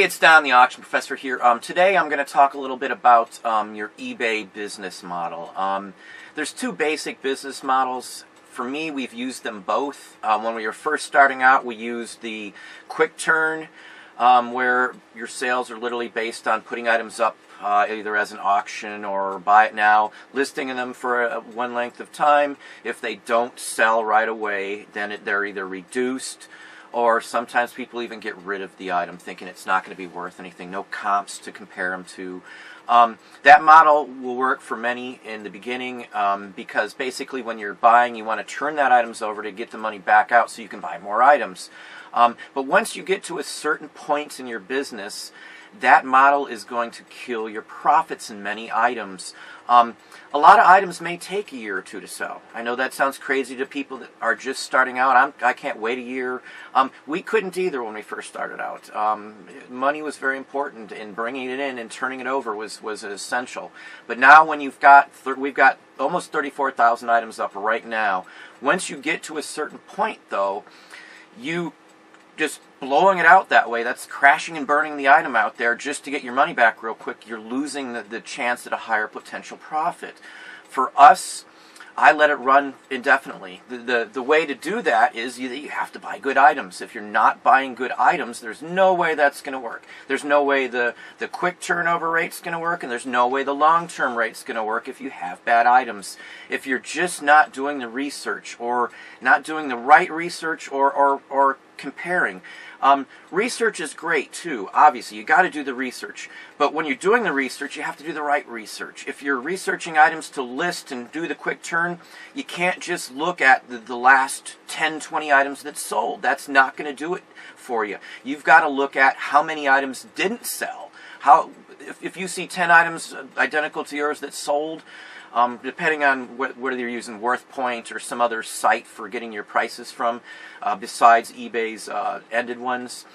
Hey, it's Don, the Auction Professor here. Today I'm going to talk a little bit about your eBay business model. There's two basic business models. For me, we've used them both. When we were first starting out, we used the quick turn, where your sales are literally based on putting items up either as an auction or buy it now, listing them for one length of time. If they don't sell right away, then they're either reduced, or sometimes people even get rid of the item thinking it's not going to be worth anything, no comps to compare them to. That model will work for many in the beginning because basically when you're buying, you want to turn that items over to get the money back out so you can buy more items. But once you get to a certain point in your business, that model is going to kill your profits in many items. A lot of items may take a year or two to sell. I know that sounds crazy to people that are just starting out. I can't wait a year. We couldn't either when we first started out. Money was very important, and bringing it in and turning it over was essential. But now when we've got almost 34,000 items up right now. Once you get to a certain point, though, you just blowing it out that way, that's crashing and burning the item out there just to get your money back real quick. You're losing the chance at a higher potential profit. For us, I let it run indefinitely. The way to do that is you have to buy good items. If you're not buying good items, there's no way that's going to work. There's no way the quick turnover rate's going to work, and there's no way the long-term rate's going to work if you have bad items. If you're just not doing the research, or not doing the right research, or comparing. Research is great too. Obviously, you got to do the research. But when you're doing the research, you have to do the right research. If you're researching items to list and do the quick turn, you can't just look at the last 10, 20 items that sold. That's not going to do it for you. You've got to look at how many items didn't sell. If you see 10 items identical to yours that sold, depending on whether you're using WorthPoint or some other site for getting your prices from, besides eBay's ended ones,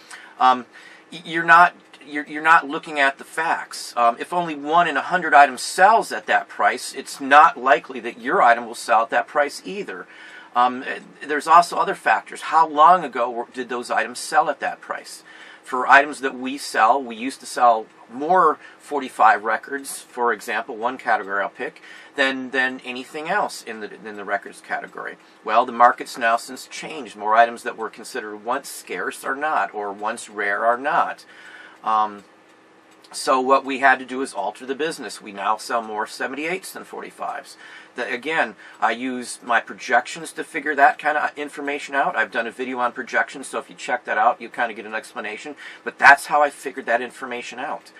you're not looking at the facts. If only 1 in 100 items sells at that price, it's not likely that your item will sell at that price either. There's also other factors. How long ago did those items sell at that price? For items that we sell, we used to sell more 45 records, for example, one category I'll pick, than anything else in the records category. Well, the market's now since changed. More items that were considered once scarce are not, or once rare are not. So what we had to do is alter the business. We now sell more 78s than 45s. Again, I use my projections to figure that kind of information out. I've done a video on projections, so if you check that out, you kind of get an explanation. But that's how I figured that information out.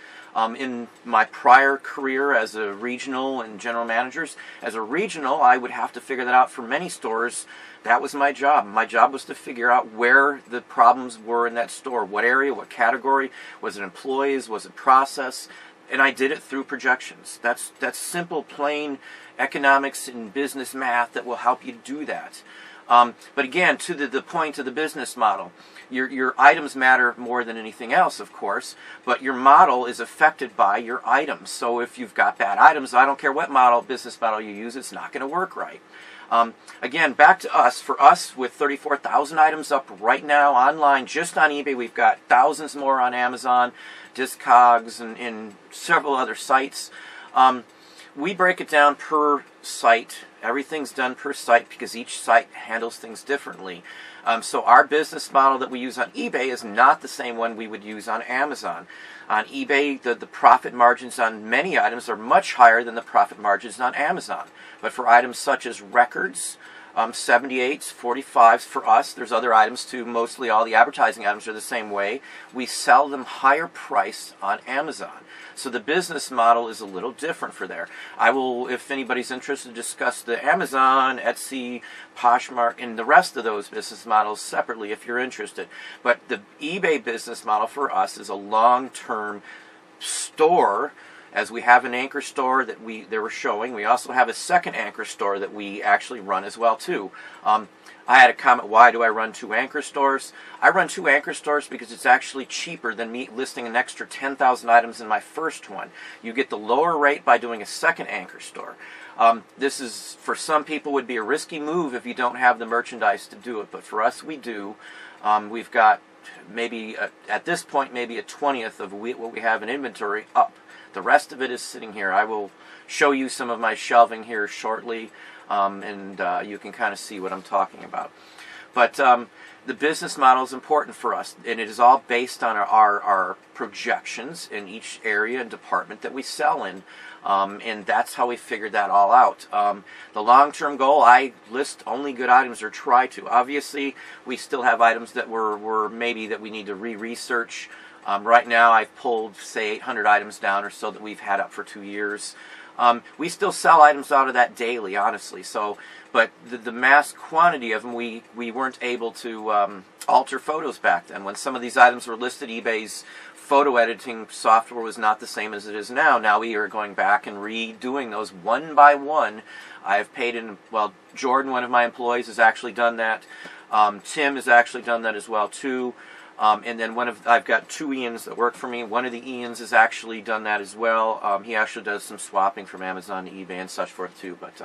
In my prior career as a regional and general managers, as a regional, I would have to figure that out for many stores. That was my job. My job was to figure out where the problems were in that store, what area, what category, was it employees, was it process, and I did it through projections. That's simple, plain economics and business math that will help you do that. But again, to the point of the business model, your items matter more than anything else, of course, but your model is affected by your items. So if you've got bad items, I don't care what business model you use, it's not going to work right. Again, back to us. For us, with 34,000 items up right now online, just on eBay, we've got thousands more on Amazon, Discogs, and several other sites. We break it down per site. Everything's done per site because each site handles things differently. So our business model that we use on eBay is not the same one we would use on Amazon. On eBay, the profit margins on many items are much higher than the profit margins on Amazon. But for items such as records, 78s, 45s, for us, there's other items too. Mostly all the advertising items are the same way. We sell them higher price on Amazon. So the business model is a little different for there. I will, if anybody's interested, discuss the Amazon, Etsy, Poshmark, and the rest of those business models separately if you're interested. But the eBay business model for us is a long-term store. As we have an anchor store that they were showing, we also have a second anchor store that we actually run as well too. I had a comment, why do I run 2 anchor stores? I run 2 anchor stores because it's actually cheaper than me listing an extra 10,000 items in my first one. You get the lower rate by doing a second anchor store. This is, for some people, would be a risky move if you don't have the merchandise to do it, but for us we do. We've got maybe at this point maybe a 20th of what we have in inventory up. The rest of it is sitting here. I will show you some of my shelving here shortly, and you can kind of see what I'm talking about. But the business model is important for us, and it is all based on our projections in each area and department that we sell in. And that's how we figured that all out. The long-term goal, I list only good items, or try to. Obviously, we still have items that were maybe that we need to re-research. Right now, I've pulled, say, 800 items down or so that we've had up for 2 years. We still sell items out of that daily, honestly. So, but the mass quantity of them, we weren't able to alter photos back then. When some of these items were listed, eBay's photo editing software was not the same as it is now. Now we are going back and redoing those one by one. I've paid in, well, Jordan, one of my employees, has actually done that. Tim has actually done that as well too. And then I've got 2 Ians that work for me. One of the Ians has actually done that as well. He actually does some swapping from Amazon to eBay and such forth too. But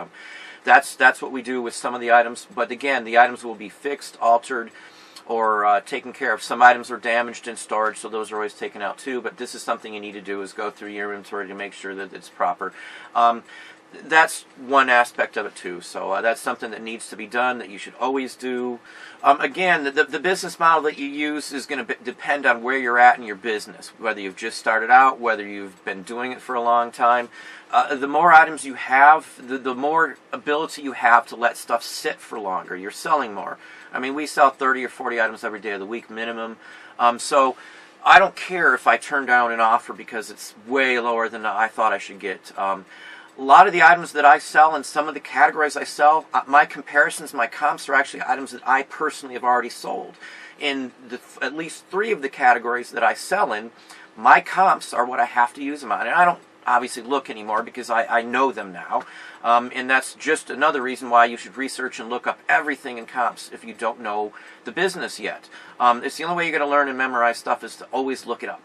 that's what we do with some of the items. But again, the items will be fixed, altered, or taken care of. Some items are damaged in storage, so those are always taken out too. But this is something you need to do, is go through your inventory to make sure that it's proper. That's one aspect of it too. So that's something that needs to be done, that you should always do. Again, the business model that you use is going to depend on where you're at in your business, whether you've just started out, whether you've been doing it for a long time. The more items you have, the more ability you have to let stuff sit for longer. You're selling more. I mean, we sell 30 or 40 items every day of the week minimum. So I don't care if I turn down an offer because it's way lower than I thought I should get. A lot of the items that I sell and some of the categories I sell, my comparisons, my comps are actually items that I personally have already sold. In at least 3 of the categories that I sell in, my comps are what I have to use them on. And I don't obviously look anymore because I know them now. And that's just another reason why you should research and look up everything in comps if you don't know the business yet. It's the only way you're going to learn and memorize stuff, is to always look it up.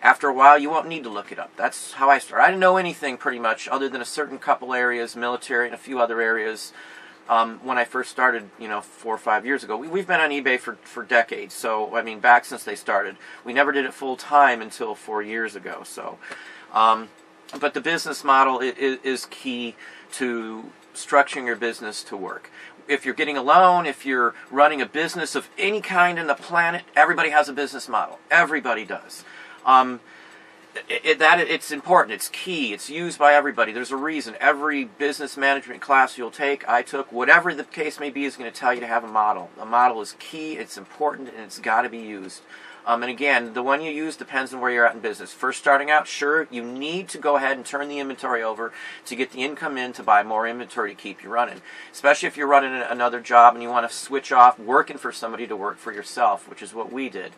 After a while, you won't need to look it up. That's how I started. I didn't know anything pretty much other than a certain couple areas, military and a few other areas, when I first started, 4 or 5 years ago. We've been on eBay for decades, so, I mean, back since they started. We never did it full time until 4 years ago. So, but the business model is key to structuring your business to work. If you're getting a loan, if you're running a business of any kind in the planet, everybody has a business model. Everybody does. It's important. It's key. It's used by everybody. There's a reason. Every business management class you'll take, I took, whatever the case may be, is going to tell you to have a model. A model is key. It's important, and it's got to be used. And again, the one you use depends on where you're at in business. First starting out, sure, you need to go ahead and turn the inventory over to get the income in to buy more inventory to keep you running. Especially if you're running another job and you want to switch off working for somebody to work for yourself, which is what we did.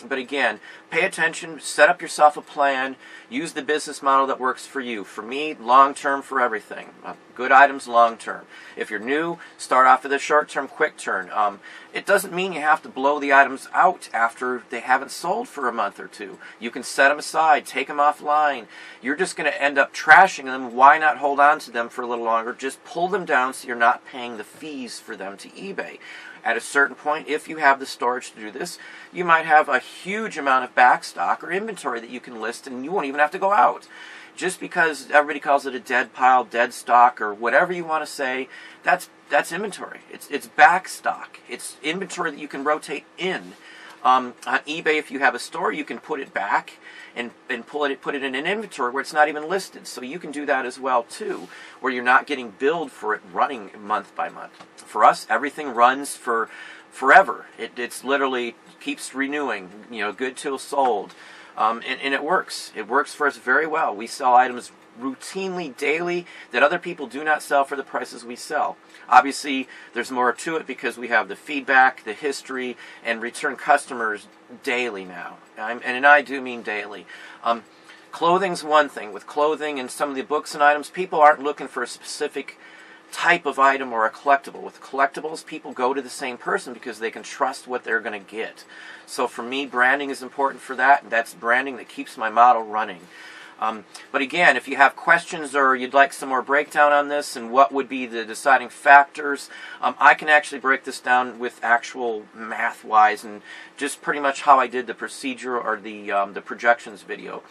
But again, pay attention, set up yourself a plan, use the business model that works for you. For me, long-term for everything. Good items, long-term. If you're new, start off with a short-term, quick turn. It doesn't mean you have to blow the items out after they haven't sold for a month or 2. You can set them aside, take them offline. You're just going to end up trashing them. Why not hold on to them for a little longer? Just pull them down so you're not paying the fees for them to eBay. At a certain point, if you have the storage to do this, you might have a huge amount of back stock or inventory that you can list, and you won't even have to go out. Just because everybody calls it a dead pile, dead stock, or whatever you want to say, that's inventory. It's back stock. It's inventory that you can rotate in. On eBay, if you have a store, you can put it back and put it in an inventory where it's not even listed. So you can do that as well too, where you're not getting billed for it running month by month. For us, everything runs for forever. It's literally keeps renewing. Good till sold, and it works. It works for us very well. We sell items routinely daily that other people do not sell for the prices we sell. Obviously, there's more to it because we have the feedback, the history, and return customers daily now. And I do mean daily. Clothing's one thing. With clothing and some of the books and items, people aren't looking for a specific type of item or a collectible. With collectibles, people go to the same person because they can trust what they're going to get. So for me, branding is important for that, and that's branding that keeps my model running. But again, if you have questions or you'd like some more breakdown on this and what would be the deciding factors, I can actually break this down with actual math-wise and just pretty much how I did the procedure or the projections video.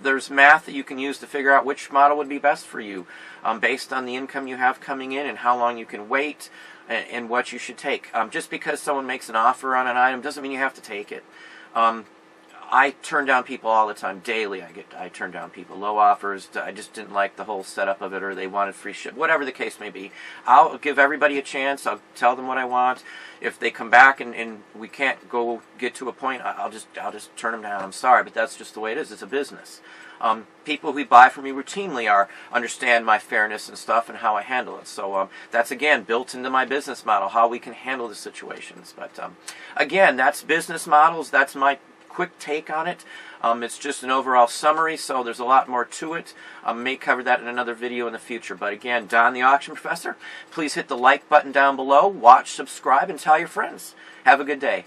There's math that you can use to figure out which model would be best for you based on the income you have coming in and how long you can wait and what you should take. Just because someone makes an offer on an item doesn't mean you have to take it. I turn down people all the time, daily. I turn down people, low offers. I just didn't like the whole setup of it, or they wanted free ship, whatever the case may be. I'll give everybody a chance. I'll tell them what I want. If they come back and we can't get to a point, I'll just turn them down. I'm sorry, but that's just the way it is. It's a business. People who buy from me routinely understand my fairness and stuff and how I handle it. So that's, again, built into my business model, how we can handle the situations. But again, that's business models. That's my quick take on it. It's just an overall summary, so there's a lot more to it. I may cover that in another video in the future. But again, Don the Auction Professor, please hit the like button down below, watch, subscribe, and tell your friends. Have a good day.